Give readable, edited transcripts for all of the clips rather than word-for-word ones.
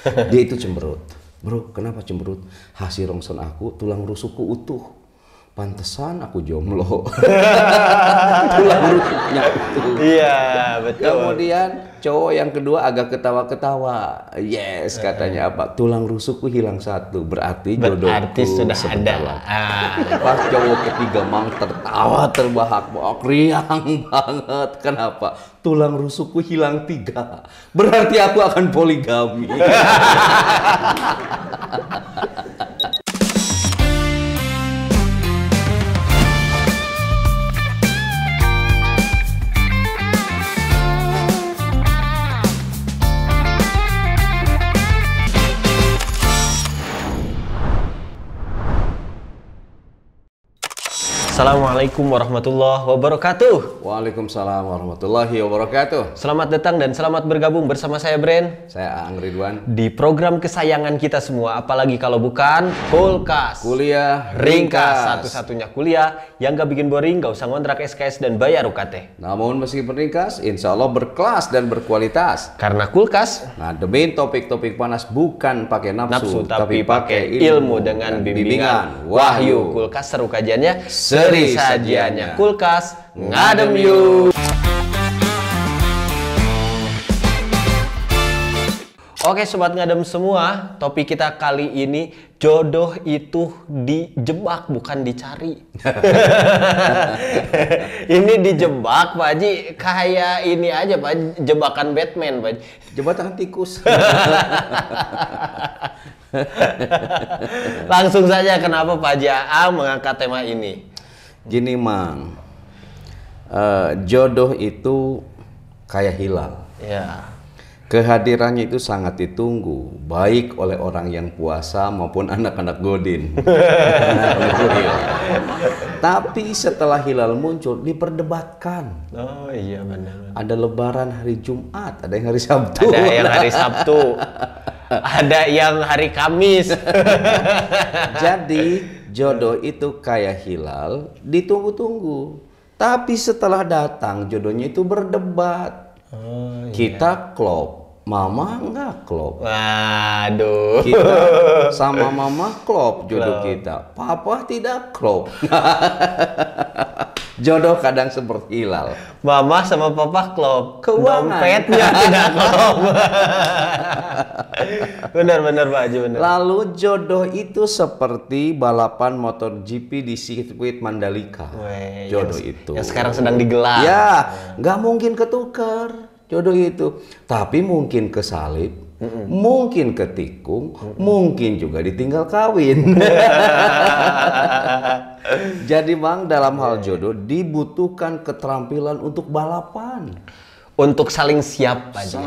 Dia itu cemberut. Bro, kenapa cemberut? Hasil rongson aku, tulang rusukku utuh. Pantesan aku jomblo. Tulang rusuknya utuh. Iya, betul. Kemudian cowok yang kedua agak ketawa-ketawa. Yes, katanya apa? Tulang rusukku hilang satu. Berarti jodohku sudah sebentar ada. lagi. Pas cowok ketiga mang tertawa terbahak-bahak, riang banget. Kenapa? Tulang rusukku hilang 3. Berarti aku akan poligami. Assalamualaikum warahmatullahi wabarakatuh. Waalaikumsalam warahmatullahi wabarakatuh. Selamat datang dan selamat bergabung bersama saya Bren. Saya Aang Ridwan. Di program kesayangan kita semua, apalagi kalau bukan Kulkas. Kuliah Ringkas, satu-satunya kuliah yang gak bikin boring, gak usah ngontrak SKS dan bayar UKT. Namun meskipun ringkas, insya Allah berkelas dan berkualitas. Karena Kulkas Ngademin topik-topik panas bukan pakai nafsu, tapi pakai ilmu dengan bimbingan Wahyu. Kulkas seru kajiannya, seri sajiannya. Kulkas ngadem yuk. Oke sobat ngadem semua, topik kita kali ini jodoh itu dijebak bukan dicari. Ini dijebak Pak Haji, kayak ini aja Pak Haji, jebakan Batman Pak Haji. Jembatan tikus. Langsung saja, kenapa Pak Haji Aang mengangkat tema ini? Gini Mang, jodoh itu kayak hilal. Ya. Kehadirannya itu sangat ditunggu, baik oleh orang yang puasa maupun anak-anak godin. Tapi setelah hilal muncul, diperdebatkan. Oh iya benar. Ada lebaran hari Jumat, ada yang hari Sabtu. Ada yang hari Sabtu, ada yang hari Kamis. Jadi jodoh itu kayak hilal, ditunggu-tunggu. Tapi setelah datang, jodohnya itu berdebat. Oh, iya. Kita klop, mama nggak klop. Waduh. Kita sama mama klop jodoh kita. Papa tidak klop. Jodoh kadang seperti hilal. Mama sama papa klop, Keuangan. dompetnya tidak klop. Benar-benar Pak Haji, benar. Lalu jodoh itu seperti balapan motor GP di sirkuit Mandalika. Weh, Jodoh yang, itu. yang sekarang sedang digelar. Ya, nggak mungkin ketukar jodoh itu. Tapi mungkin kesalip, mungkin ketikung, mungkin juga ditinggal kawin. Jadi Bang, dalam hal jodoh dibutuhkan keterampilan untuk balapan. Untuk saling siap Pak Haji.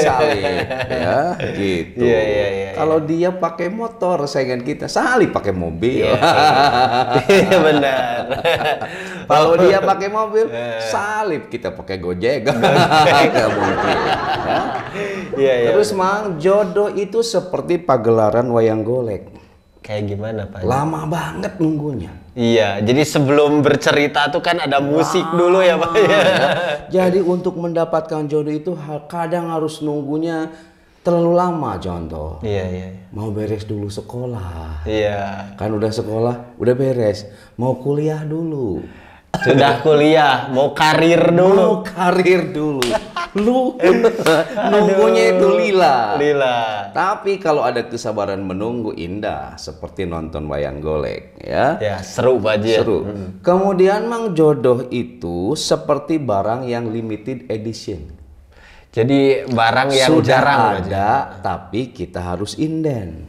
Saling ya gitu. Iya. Kalau dia pakai motor saingan kita, salib pakai mobil. Iya benar. Kalau dia pakai mobil, salib kita pakai Gojek. Nggak mungkin. Iya. Terus Mang, jodoh itu seperti pagelaran wayang golek. Kayak gimana Pak Haji? Lama banget nunggunya. Iya, jadi sebelum bercerita tuh kan ada musik dulu ya Pak. Ya. Jadi untuk mendapatkan jodoh itu kadang harus nunggunya terlalu lama. Contoh, Iya. mau beres dulu sekolah. Iya. Kan udah sekolah, udah beres. Mau kuliah dulu. Sudah kuliah, mau karir dulu. Mau karir dulu. Lu nunggunya itu lila. Tapi kalau ada kesabaran menunggu, indah seperti nonton wayang golek ya. Ya, seru Pak Haji. Seru. Kemudian Mang, jodoh itu seperti barang yang limited edition. Jadi barang yang Sudah jarang ada, tapi kita harus inden.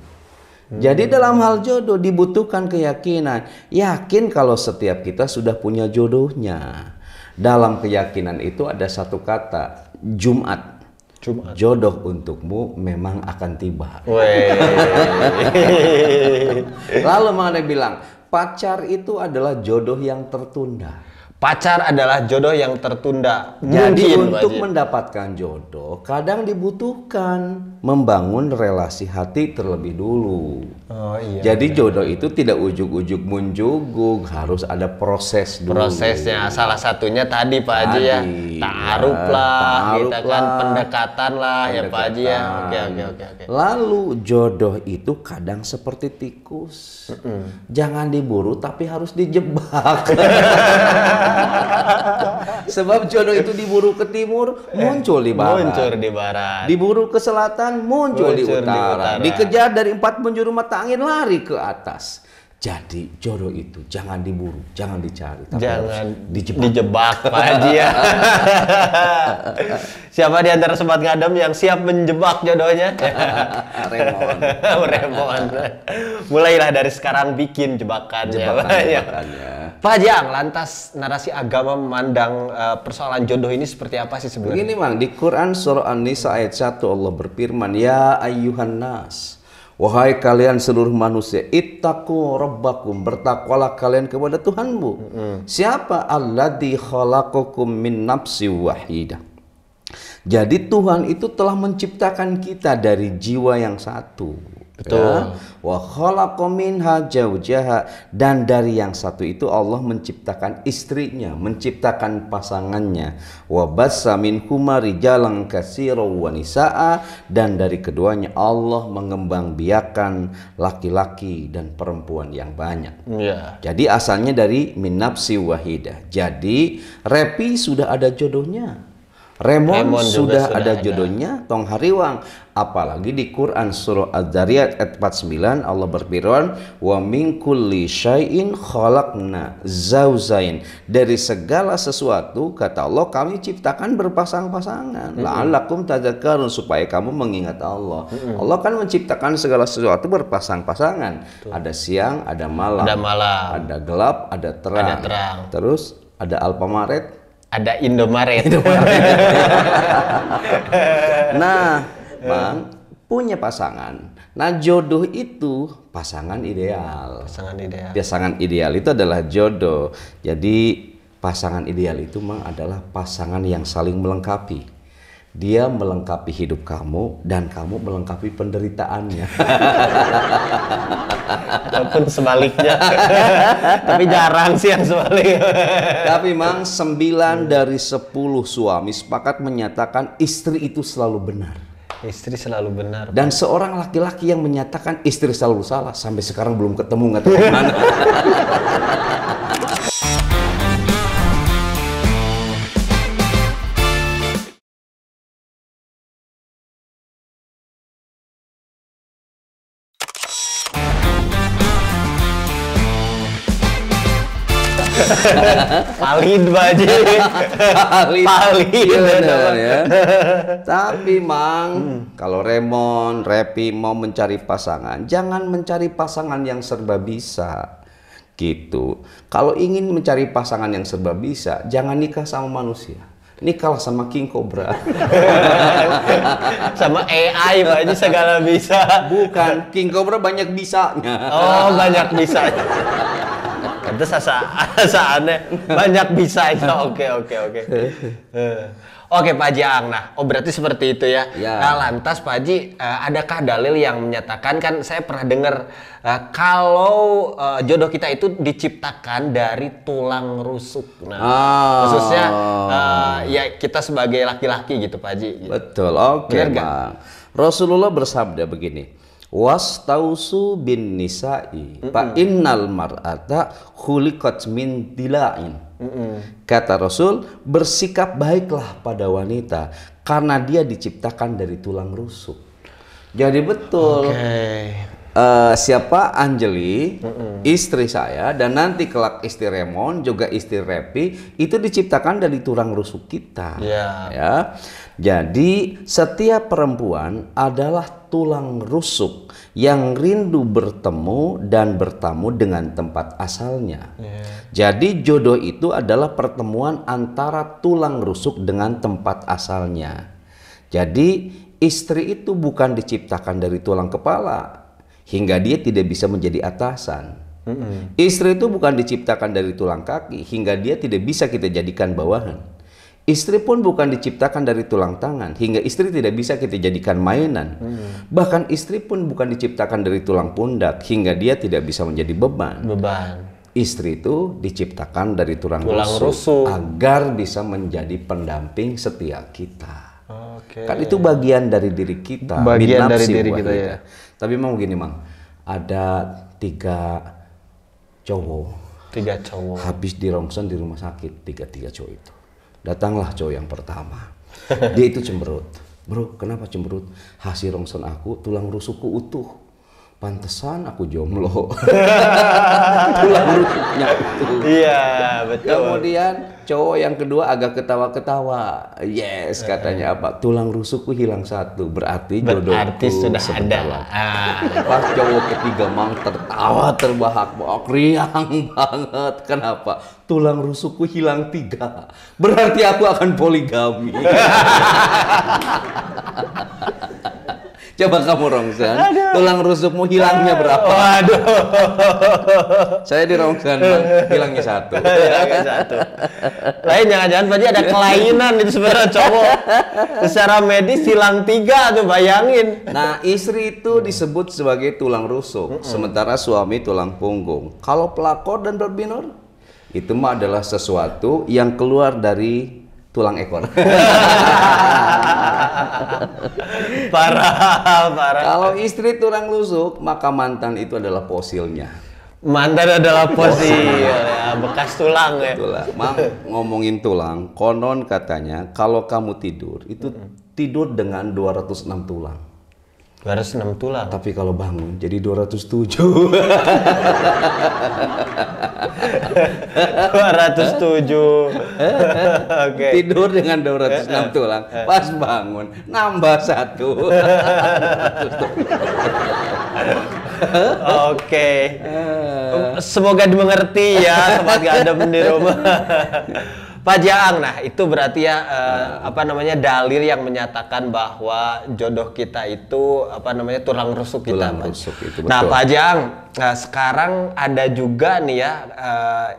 Jadi dalam hal jodoh dibutuhkan keyakinan. Yakin kalau setiap kita sudah punya jodohnya. Dalam keyakinan itu ada satu kata, Jumat. Jodoh untukmu memang akan tiba. Weh. Lalu mana bilang, pacar itu adalah jodoh yang tertunda. Pacar adalah jodoh yang tertunda. Jadi Mungkin, untuk Pak Haji. mendapatkan jodoh kadang dibutuhkan membangun relasi hati terlebih dulu. Oh iya. Jadi jodoh itu tidak ujuk-ujuk munjugug, harus ada proses dulu. Prosesnya salah satunya tadi Pak Haji ya. Tadi, Ta'aruf ya, lah, ta'aruf kita kan lah. pendekatan lah ya Pak Haji ya. Pendekatan. Oke. Lalu jodoh itu kadang seperti tikus. Jangan diburu tapi harus dijebak. Sebab jodoh itu diburu ke timur, muncul di barat. Muncul di barat. Diburu ke selatan, muncul di Muncul di utara. utara. Dikejar dari 4 penjuru mata angin, lari ke atas. Jadi jodoh itu jangan diburu, jangan dicari, tapi Jangan harus dijebak. dijebak Pak Haji ya. Siapa di antara sobat ngadem yang siap menjebak jodohnya? Remon. Remon. Mulailah dari sekarang bikin jebakannya. Jebakan-jebakannya. Pak Jang, lantas narasi agama memandang persoalan jodoh ini seperti apa sih sebenarnya? Begini Mang, di Quran surah An-Nisa ayat 1 Allah berfirman, Ya ayyuhan nas, wahai kalian seluruh manusia, ittaqu rabbakum, bertakwalah kalian kepada Tuhanmu. Siapa? Alladzi khalaqakum min nafsi wahidah. Jadi Tuhan itu telah menciptakan kita dari jiwa yang satu. Betul. Ya. Wa khalaqa minha zawjaha, dan dari yang satu itu Allah menciptakan istrinya, menciptakan pasangannya. Wa bassa minhuma rijalan katsiran wa nisaa, dan dari keduanya Allah mengembangbiakan laki-laki dan perempuan yang banyak. Iya. Jadi asalnya dari min nafsi wahidah. Jadi Repi sudah ada jodohnya. Remon sudah ada jodohnya, tong hariwang. Apalagi di Quran surah Az-Zariyat ayat 49 Allah berfirman, wa min kulli syai'in khalaqna zauzain. Dari segala sesuatu kata Allah kami ciptakan berpasang-pasangan. La'allakum tadzakkarun, supaya kamu mengingat Allah. Allah kan menciptakan segala sesuatu berpasang-pasangan. Ada siang, ada malam. Ada malam. Ada gelap, ada terang. Ada terang. Terus ada Alfamaret. Ada Indomaret. Nah, Bang, punya pasangan. Nah, jodoh itu pasangan ideal. Pasangan ideal. Pasangan ideal itu adalah jodoh. Jadi, pasangan ideal itu Mang adalah pasangan yang saling melengkapi. Dia melengkapi hidup kamu dan kamu melengkapi penderitaannya. Ataupun sebaliknya. Tapi jarang sih yang sebalik. Tapi Mang 9 dari 10 suami sepakat menyatakan istri itu selalu benar. Istri selalu benar. Dan seorang laki-laki yang menyatakan istri selalu salah sampai sekarang belum ketemu, nggak tahu mana. Valid Baji. Valid. Iya, benar, ya. Tapi Mang, kalau Remon, Repi mau mencari pasangan, jangan mencari pasangan yang serba bisa. Gitu. Kalau ingin mencari pasangan yang serba bisa, jangan nikah sama manusia. Nikahlah sama King Cobra. Sama AI Baji segala bisa. Bukan, King Cobra banyak bisanya. Oh, banyak bisa. Itu aneh. Banyak bisanya. Oke. Oke Pak Jang, nah berarti seperti itu ya. Nah, lantas Pak Haji, adakah dalil yang menyatakan, kan saya pernah dengar kalau jodoh kita itu diciptakan dari tulang rusuk. Nah, khususnya ya kita sebagai laki-laki gitu Pak Haji. Gitu. Betul, oke Bang. Rasulullah bersabda begini, wastausu bin nisa'i fa innal mar'ata khuliqat min dila'in. Kata Rasul, bersikap baiklah pada wanita karena dia diciptakan dari tulang rusuk. Jadi betul. Siapa Anjeli, istri saya, dan nanti kelak istri Remon juga istri Repi, itu diciptakan dari tulang rusuk kita. Ya. Jadi setiap perempuan adalah tulang rusuk yang rindu bertemu dan bertamu dengan tempat asalnya. Jadi jodoh itu adalah pertemuan antara tulang rusuk dengan tempat asalnya. Jadi istri itu bukan diciptakan dari tulang kepala hingga dia tidak bisa menjadi atasan. Istri itu bukan diciptakan dari tulang kaki hingga dia tidak bisa kita jadikan bawahan. Istri pun bukan diciptakan dari tulang tangan hingga istri tidak bisa kita jadikan mainan. Bahkan istri pun bukan diciptakan dari tulang pundak hingga dia tidak bisa menjadi beban. Istri itu diciptakan dari tulang rusuk agar bisa menjadi pendamping setia kita. Kan itu bagian dari diri kita, bagian dari diri kita ya. Tapi memang gini, Mang, ada tiga cowok habis dirongsen di rumah sakit, tiga cowok itu. Datanglah cowok yang pertama, dia itu cemberut. Bro, kenapa cemberut? Hasil rongsen aku, tulang rusukku utuh. Pantesan aku jomblo. Tulang rusuknya utuh. Iya, betul. Kemudian cowok yang kedua agak ketawa-ketawa. Yes, katanya apa? Tulang rusukku hilang satu. Berarti jodohku sudah ada. Pas cowok ketiga Mang tertawa terbahak-bahak, riang banget. Kenapa? Tulang rusukku hilang 3. Berarti aku akan poligami. Coba kamu rongsen, tulang rusukmu hilangnya berapa? Waduh. Saya di rongsen, hilangnya 1. Lain jangan-jangan Pak Haji ada kelainan itu sebenarnya cowok. Secara medis hilang 3 tuh, bayangin. Nah, istri itu disebut sebagai tulang rusuk, sementara suami tulang punggung. Kalau pelakor dan berbinor, itu mah adalah sesuatu yang keluar dari tulang ekor. Parah. Kalau istri tulang rusuk, maka mantan itu adalah fosilnya. Mantan adalah fosil, ya, bekas tulang ya. Itulah, Mang, ngomongin tulang, konon katanya kalau kamu tidur, itu tidur dengan 206 tulang. 206 tulang. Tapi kalau bangun jadi 207. 207. Oke. Tidur dengan 206 tulang. Pas bangun nambah 1. Oke. Semoga dimengerti ya sobat Gadem di rumah. Pak Jaang, nah itu berarti ya dalil yang menyatakan bahwa jodoh kita itu tulang rusuk kita. Tulang rusuk itu, betul. Nah Pak Jaang, sekarang ada juga nih ya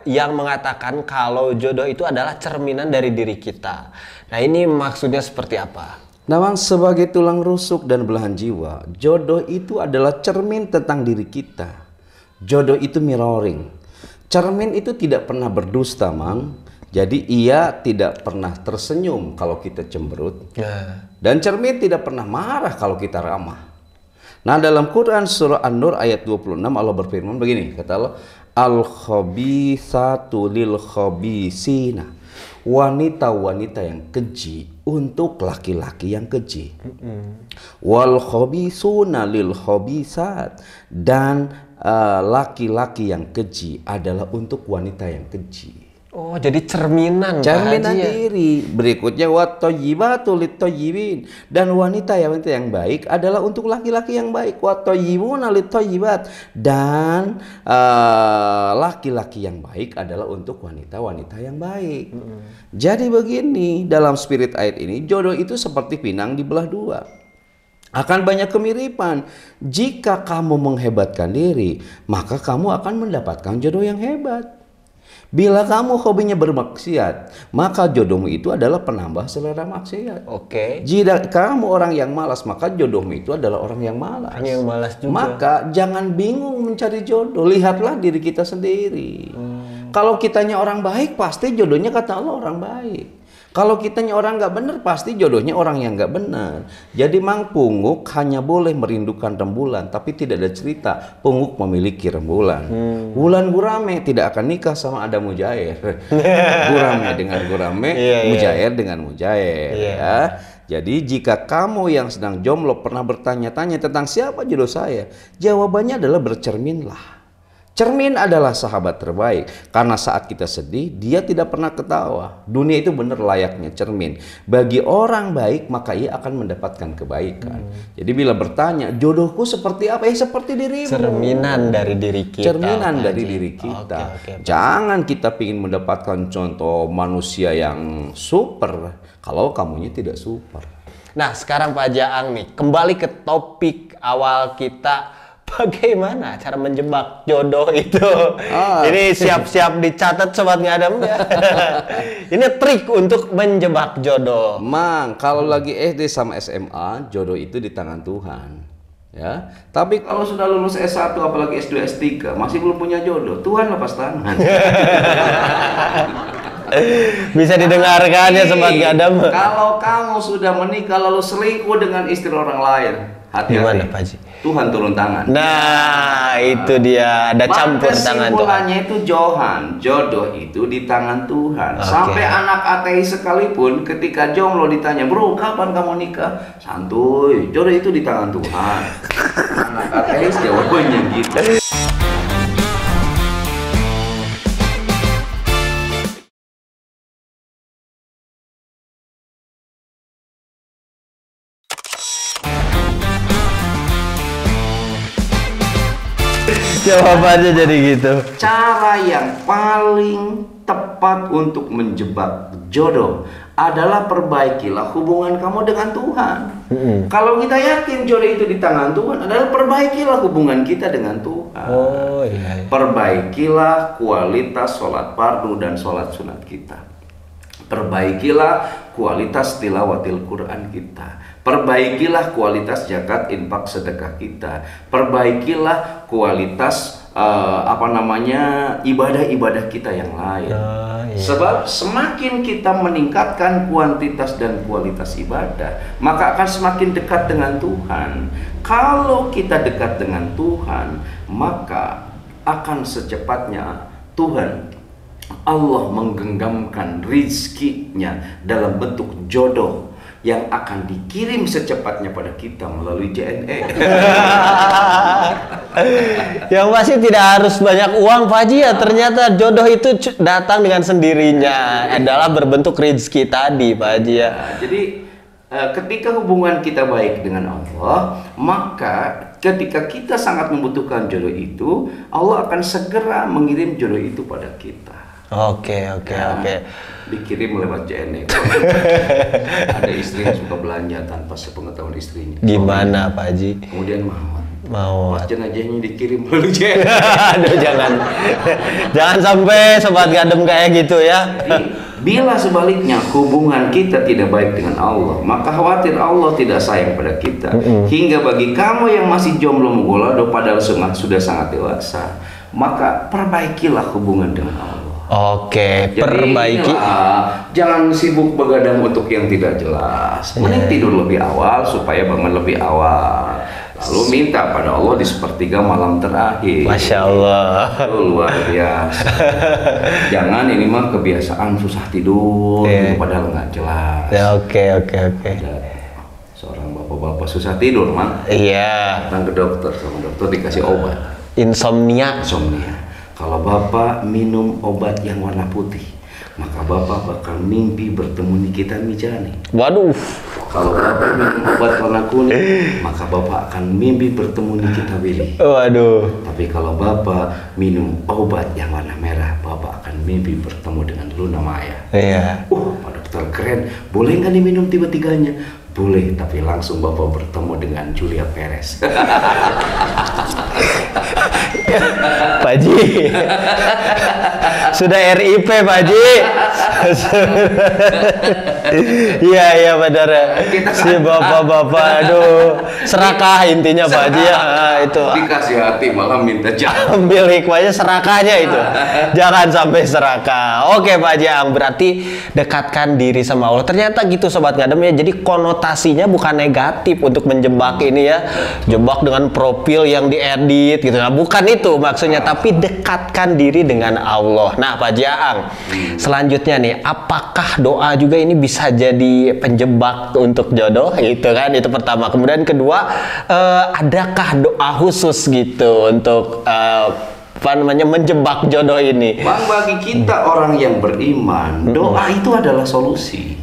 yang mengatakan kalau jodoh itu adalah cerminan dari diri kita. Nah ini maksudnya seperti apa? Memang sebagai tulang rusuk dan belahan jiwa, jodoh itu adalah cermin tentang diri kita. Jodoh itu mirroring. Cermin itu tidak pernah berdusta, Mang. Jadi ia tidak pernah tersenyum kalau kita cemberut. Dan cermin tidak pernah marah kalau kita ramah. Nah, dalam Quran surah An-Nur ayat 26 Allah berfirman begini, kata Allah, al-khabithatu lil khabisina. Wanita-wanita yang keji untuk laki-laki yang keji. Wal khabisuna lil khabisat, dan laki-laki yang keji adalah untuk wanita yang keji. Oh, jadi cerminan diri. Berikutnya wat-thayyibatu lit-thayyibin, dan wanita yang baik adalah untuk laki-laki yang baik. Wat-thayyibuna lit-thayyibat, dan laki-laki yang baik adalah untuk wanita-wanita yang baik. Jadi begini, dalam spirit ayat ini, jodoh itu seperti pinang dibelah 2. Akan banyak kemiripan. Jika kamu menghebatkan diri, maka kamu akan mendapatkan jodoh yang hebat. Bila kamu hobinya bermaksiat, maka jodohmu itu adalah penambah selera maksiat. Oke. Jika kamu orang yang malas, maka jodohmu itu adalah orang yang malas. Orang yang malas juga. Maka jangan bingung mencari jodoh. Lihatlah diri kita sendiri. Kalau kitanya orang baik, pasti jodohnya kata Allah orang baik. Kalau kitanya orang nggak benar, pasti jodohnya orang yang nggak benar. Jadi Mang, punguk hanya boleh merindukan rembulan, tapi tidak ada cerita punguk memiliki rembulan. Wulan Gurame tidak akan nikah sama Adam Mujair. Gurame dengan Gurame, Mujair dengan Mujair. Ya. Jadi jika kamu yang sedang jomblo pernah bertanya-tanya tentang siapa jodoh saya, jawabannya adalah bercerminlah. Cermin adalah sahabat terbaik, karena saat kita sedih, dia tidak pernah ketawa. Dunia itu benar layaknya cermin. Bagi orang baik, maka ia akan mendapatkan kebaikan. Jadi bila bertanya, jodohku seperti apa? Seperti dirimu. Cerminan dari diri kita. Cerminan dari diri kita. Jangan kita ingin mendapatkan contoh manusia yang super, kalau kamunya tidak super. Nah, sekarang Pak Jaang nih, kembali ke topik awal kita bagaimana cara menjebak jodoh itu? Ini siap-siap dicatat Sobat Ngadem ya. Ini trik untuk menjebak jodoh. Mang, kalau lagi SD sama SMA, jodoh itu di tangan Tuhan. Ya, tapi kalau sudah lulus S1 apalagi S2 S3 masih belum punya jodoh, Tuhan lepas tangan. Bisa didengarkan ya Sobat Ngadem. Kalau kamu sudah menikah lalu selingkuh dengan istri orang lain, hati-hati. Gimana Pak Haji? Tuhan turun tangan. Nah, itu dia, ada campur tangan Tuhan. Kesimpulannya itu jodoh itu di tangan Tuhan. Sampai anak ateis sekalipun ketika jomblo ditanya, "Bro, kapan kamu nikah?" Santuy, jodoh itu di tangan Tuhan. Anak ateis jawabannya gitu. Jawabannya jadi gitu. Cara yang paling tepat untuk menjebak jodoh adalah perbaikilah hubungan kamu dengan Tuhan. Kalau kita yakin jodoh itu di tangan Tuhan, adalah perbaikilah hubungan kita dengan Tuhan. Oh iya. Perbaikilah kualitas sholat fardu dan sholat sunat kita. Perbaikilah kualitas tilawatil Quran kita. Perbaikilah kualitas zakat, infak, sedekah kita. Perbaikilah kualitas ibadah-ibadah kita yang lain. Sebab semakin kita meningkatkan kuantitas dan kualitas ibadah, maka akan semakin dekat dengan Tuhan. Kalau kita dekat dengan Tuhan, maka akan secepatnya Tuhan Allah menggenggamkan rizkinya dalam bentuk jodoh yang akan dikirim secepatnya pada kita melalui JNE. Yang pasti tidak harus banyak uang Pak Haji ya, ternyata jodoh itu datang dengan sendirinya, adalah berbentuk rezeki tadi Pak Haji ya. Jadi ketika hubungan kita baik dengan Allah, maka ketika kita sangat membutuhkan jodoh itu, Allah akan segera mengirim jodoh itu pada kita. Oke. Dikirim lewat JNE. Ada istri yang suka belanja tanpa sepengetahuan istrinya. Gimana Pak Haji? Kemudian mau jenazahnya dikirim melalui JNE. Aduh, jangan sampai Sobat Ngadem kayak gitu ya. Jadi, bila sebaliknya hubungan kita tidak baik dengan Allah, maka khawatir Allah tidak sayang pada kita. Hingga bagi kamu yang masih jomblo mugolado padahal sudah sangat dewasa, maka perbaikilah hubungan dengan Allah. Oke, perbaiki. Jangan sibuk begadang untuk yang tidak jelas. Mending tidur lebih awal supaya bangun lebih awal. Lalu minta pada Allah di sepertiga malam terakhir. Masya Allah. Luar biasa. Jangan ini mah kebiasaan susah tidur, padahal nggak jelas. Ya, oke. Seorang bapak-bapak susah tidur, Mang. Iya. Datang ke dokter, sama dokter dikasih obat. Insomnia. Kalau Bapak minum obat yang warna putih, maka Bapak bakal mimpi bertemu Nikita Mijani. Waduh. Kalau Bapak minum obat warna kuning, maka Bapak akan mimpi bertemu Nikita Willy. Waduh. Tapi kalau Bapak minum obat yang warna merah, Bapak akan mimpi bertemu dengan Luna Maya. Iya. Pak dokter keren. Boleh nggak diminum tiga-tiganya? Boleh, tapi langsung Bapak bertemu dengan Julia Perez. Pak Haji, sudah RIP Pak Haji. Iya benar ya. Si bapak-bapak, aduh, serakah intinya Pak Haji ya. Itu dikasih hati malah minta jalan. Ambil hikmahnya, serakahnya itu. Jangan sampai serakah. Oke Pak Haji, berarti dekatkan diri sama Allah. Ternyata gitu Sobat Ngadem ya. Jadi konotasinya bukan negatif untuk menjebak ini ya. Jebak dengan profil yang diedit gitu. Nah, bukan itu maksudnya, tapi dekatkan diri dengan Allah. Nah, Pak Haji Aang, selanjutnya nih, apakah doa juga ini bisa jadi penjebak untuk jodoh? Itu kan, itu pertama. Kemudian kedua, adakah doa khusus gitu untuk menjebak jodoh ini? Bang, bagi kita orang yang beriman, doa itu adalah solusi.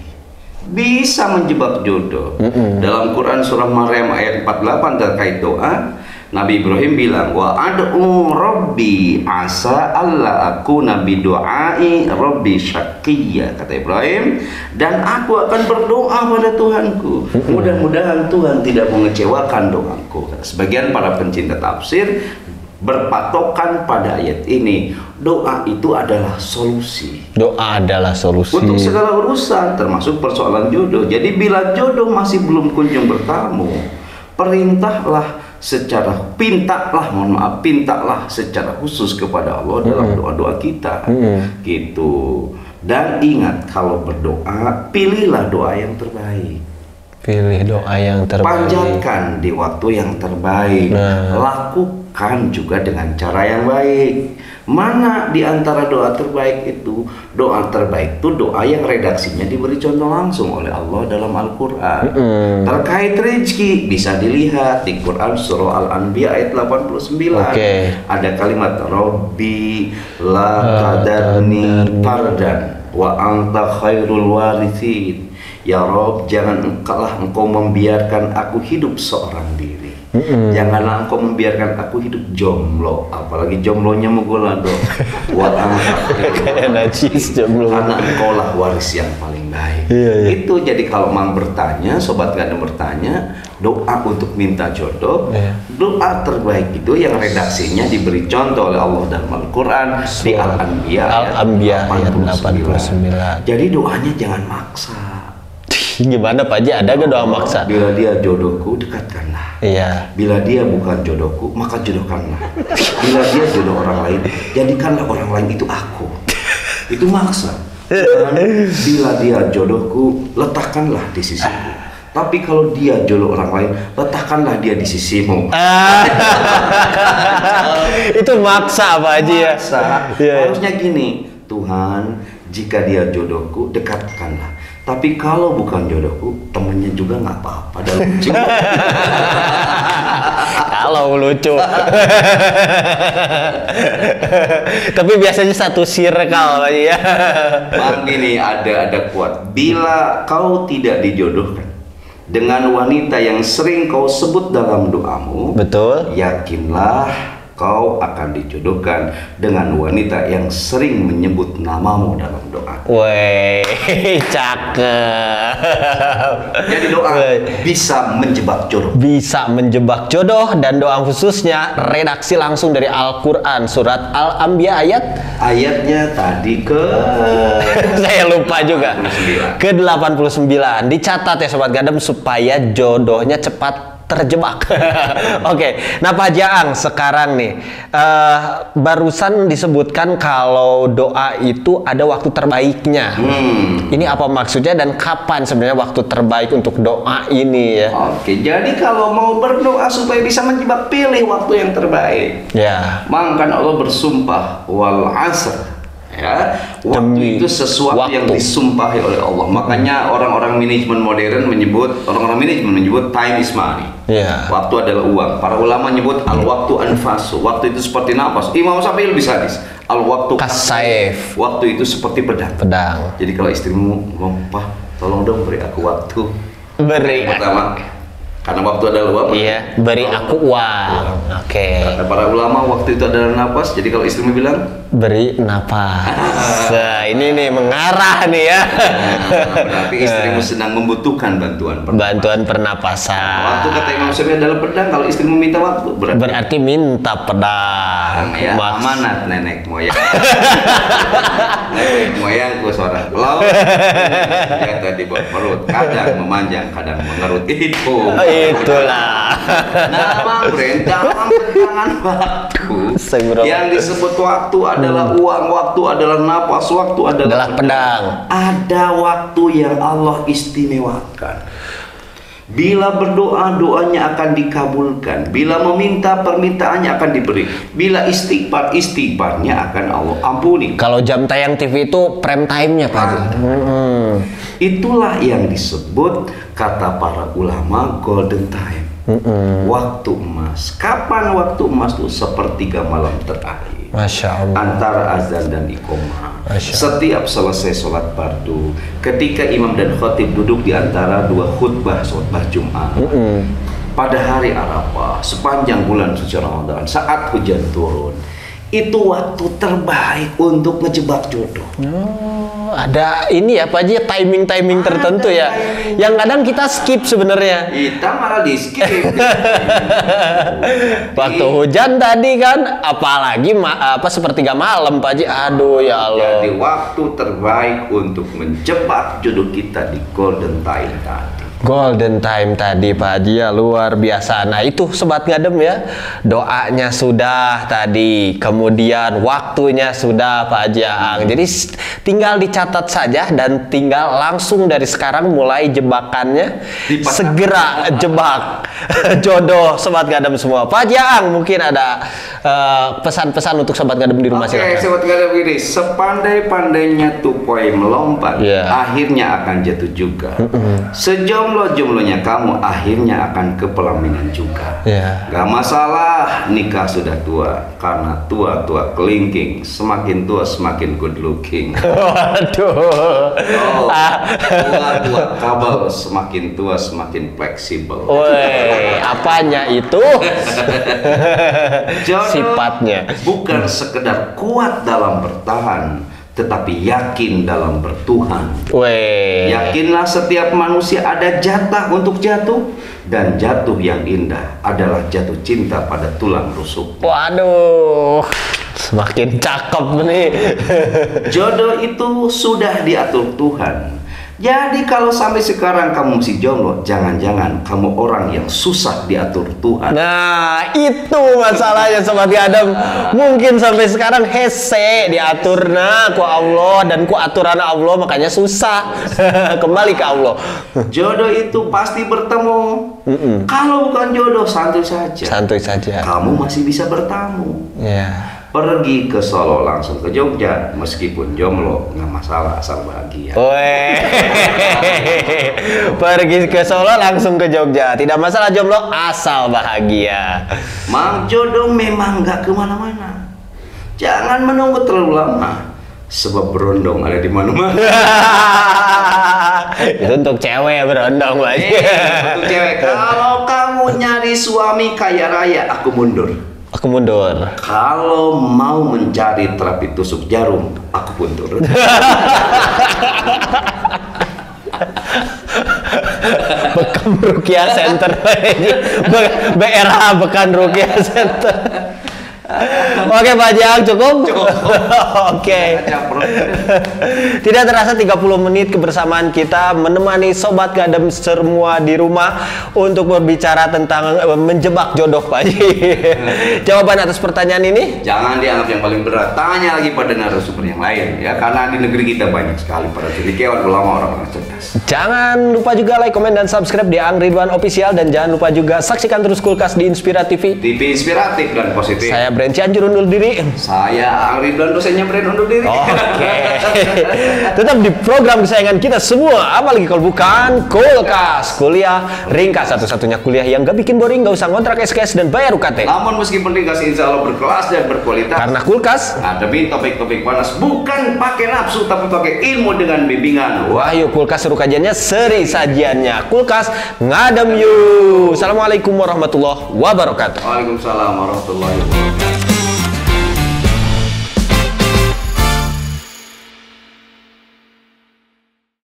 Bisa menjebak jodoh. Dalam Quran surah Maryam ayat 48 terkait doa, Nabi Ibrahim bilang, wa ad'u rabbi asa alla akuna bidu'ai rabbi syaqiyya, kata Ibrahim, dan aku akan berdoa pada Tuhanku, mudah-mudahan Tuhan tidak mengecewakan doaku. Sebagian para pencinta tafsir berpatokan pada ayat ini, doa itu adalah solusi. Doa adalah solusi untuk segala urusan, termasuk persoalan jodoh. Jadi bila jodoh masih belum kunjung bertemu, perintahlah pintalah secara khusus kepada Allah dalam doa-doa kita, gitu. Dan ingat, kalau berdoa, pilihlah doa yang terbaik. Pilih doa yang terbaik. Panjatkan di waktu yang terbaik. Lakukan juga dengan cara yang baik. Mana di antara doa terbaik itu? Doa terbaik itu doa yang redaksinya diberi contoh langsung oleh Allah dalam Al-Quran. Terkait rezeki bisa dilihat di Quran surah Al-Anbiya ayat 89. Ada kalimat Rabbi la tadarni fardan wa anta khairul warithin. Ya Rob, jangan engkau membiarkan aku hidup seorang diri. Janganlah engkau membiarkan aku hidup jomblo, apalagi jomblonya mugolado. Karena engkau lah waris yang paling baik. Itu jadi kalau mang bertanya, sobat gadang bertanya, doa untuk minta jodoh, doa terbaik itu yang redaksinya diberi contoh oleh Allah dalam Al-Quran di Al-Anbiya ayat 89. Jadi doanya jangan maksa. Gimana Pak Haji, ada gak doa maksa? Bila dia jodohku, dekatkanlah. Bila dia bukan jodohku, maka jodohkanlah. Bila dia jodoh orang lain, jadikanlah orang lain itu aku. Itu maksa. Dan bila dia jodohku, letakkanlah di sisiku. Tapi kalau dia jodoh orang lain, letakkanlah dia di sisimu. Itu maksa Pak Haji ya? Maksa. Harusnya gini, Tuhan, jika dia jodohku, dekatkanlah. Tapi kalau bukan jodohku, temennya juga nggak apa-apa. Dan lucu. Kalau lucu. Tapi biasanya satu circle ya. Bang, ini ada kuat. Bila kau tidak dijodohkan dengan wanita yang sering kau sebut dalam doamu, betul, yakinlah kau akan dijodohkan dengan wanita yang sering menyebut namamu dalam doa. Weh, cakep. Jadi doa bisa menjebak jodoh. Bisa menjebak jodoh, dan doa khususnya redaksi langsung dari Al-Quran surat Al-Anbiya ayatnya tadi ke saya lupa juga. Ke 89. Dicatat ya sobat gadem supaya jodohnya cepat terjebak. Oke. Nah Pak Jaang, sekarang nih barusan disebutkan kalau doa itu ada waktu terbaiknya. Ini apa maksudnya dan kapan sebenarnya waktu terbaik untuk doa ini ya? Oke, jadi kalau mau berdoa supaya bisa menjebak, pilih waktu yang terbaik. Maka Allah bersumpah wal asr. Waktu itu sesuatu yang disumpahi oleh Allah. Makanya orang-orang manajemen modern menyebut time is money. Waktu adalah uang. Para ulama menyebut al-waktu anfasu. Waktu itu seperti nafas. Imam Syafi'i lebih sadis. Al-waktu kasaif. Waktu itu seperti pedang. Jadi kalau istrimu ngomong, "Pak, tolong dong beri aku waktu." Beri. Pertama, karena waktu adalah uang. Beri aku uang. Kata para ulama, waktu itu adalah nafas. Jadi kalau istrimu bilang, beri napas. Nah, ini nih mengarah nih ya. Berarti istrimu sedang membutuhkan bantuan pernapasan. Waktu kata Imam Syafi'i adalah pedang. Kalau istrimu minta waktu, berarti minta pedang. Amanat nenek moyang. Nenek moyangku seorang pelaut. Jatuh di bawah perut. Kadang memanjang, kadang mengerut. Itulah. Nama brand dalam tangan waktu. Yang disebut waktu adalah uang, waktu adalah napas, waktu adalah pedang. Ada waktu yang Allah istimewakan. Bila berdoa, doanya akan dikabulkan. Bila meminta, permintaannya akan diberi. Bila istighfar, istighfarnya akan Allah ampuni. Kalau jam tayang TV itu prime time-nya Pak. Itulah yang disebut kata para ulama golden time. Waktu emas. Kapan waktu emas itu? Sepertiga malam terakhir. Masya Allah. Antara azan dan iqomah. Setiap selesai sholat fardu, ketika imam dan khatib duduk di antara dua khutbah Jumat, pada hari Arafah sepanjang bulan suci Ramadan saat hujan turun, itu waktu terbaik untuk ngejebak jodoh. Ada ini ya Pak Haji, timing tertentu ya. Yang kadang kita skip sebenarnya. Kita malah di skip. Waktu hujan tadi kan, apalagi sepertiga malam Pak Haji. Aduh ya Allah. Jadi waktu terbaik untuk menjebak jodoh kita di golden time tadi. Golden time tadi Pak Haji ya, luar biasa. Nah itu Sobat Ngadem ya, doanya sudah tadi, kemudian waktunya sudah Pak Haji Aang. Jadi tinggal dicatat saja dan tinggal langsung dari sekarang mulai jebakannya. Segera jebak jodoh Sobat Ngadem semua. Pak Haji Aang mungkin ada pesan-pesan untuk Sobat Ngadem di rumah. Oke, Sobat Ngadem ini, sepandai-pandainya tupai melompat, akhirnya akan jatuh juga. Jomblo-jomblonya kamu akhirnya akan ke pelaminan juga. Gak masalah nikah sudah tua, karena tua-tua kelingking, semakin tua semakin good looking. Waduh. Tua-tua kabel, semakin tua semakin fleksibel. Woi, apanya itu? Sifatnya bukan sekedar kuat dalam bertahan, tetapi yakin dalam bertuhan. Yakinlah setiap manusia ada jatah untuk jatuh, dan jatuh yang indah adalah jatuh cinta pada tulang rusuk. Waduh, semakin cakep nih. Jodoh itu sudah diatur Tuhan. Jadi kalau sampai sekarang kamu masih jomblo, jangan-jangan kamu orang yang susah diatur Tuhan. Nah, itu masalahnya Sobat Ngadem. Mungkin sampai sekarang hese diaturna ku Allah dan ku aturan Allah, makanya susah. Kembali ke Allah. Jodoh itu pasti bertemu. Kalau bukan jodoh, santuy saja. Santuy saja. Kamu masih bisa bertamu. Pergi ke Solo langsung ke Jogja, meskipun jomblo nggak masalah, asal bahagia. Pergi ke Solo langsung ke Jogja, tidak masalah jomblo asal bahagia. Mang jodoh memang nggak kemana-mana. Jangan menunggu terlalu lama, sebab berondong ada di mana-mana. Itu untuk cewek berondong lagi. Untuk cewek. Kalau kamu nyari suami kaya raya, aku mundur. Aku mundur. Kalau mau mencari terapi tusuk jarum, aku pun turun. Bekam Rukia Center. BRH Bekan Rukia Center. Oke Pak Haji Aang, cukup? Oke. Tidak terasa 30 menit kebersamaan kita menemani Sobat Ngadem semua di rumah untuk berbicara tentang menjebak jodoh Pak Haji. Jawaban atas pertanyaan ini? Jangan dianggap yang paling berat. Tanya lagi pada narasumber yang lain ya, karena di negeri kita banyak sekali para cendekiawan, ulama, orang-orang cerdas. Jangan lupa juga like, komen, dan subscribe di Aang Ridwan Official, dan jangan lupa juga saksikan terus Kulkas di Inspira TV. TV inspiratif dan positif. Saya Brand Cianjur undur diri. Saya Aang Ridwan, dosennya Brand undur diri. Oke. Tetap di program kesayangan kita semua, apalagi kalau bukan Kulkas. Kuliah ringkas, satu-satunya kuliah yang gak bikin boring, gak usah ngontrak SKS dan bayar UKT. Namun meskipun ringkas, insya Allah berkelas dan berkualitas. Karena Kulkas ngademin topik-topik panas bukan pakai nafsu, tapi pakai ilmu dengan bimbingan. Wahyu Kulkas suruh kajiannya, seri sajiannya. Kulkas ngadem yuk. Assalamualaikum warahmatullahi wabarakatuh. Waalaikumsalam warahmatullahi wabarakatuh.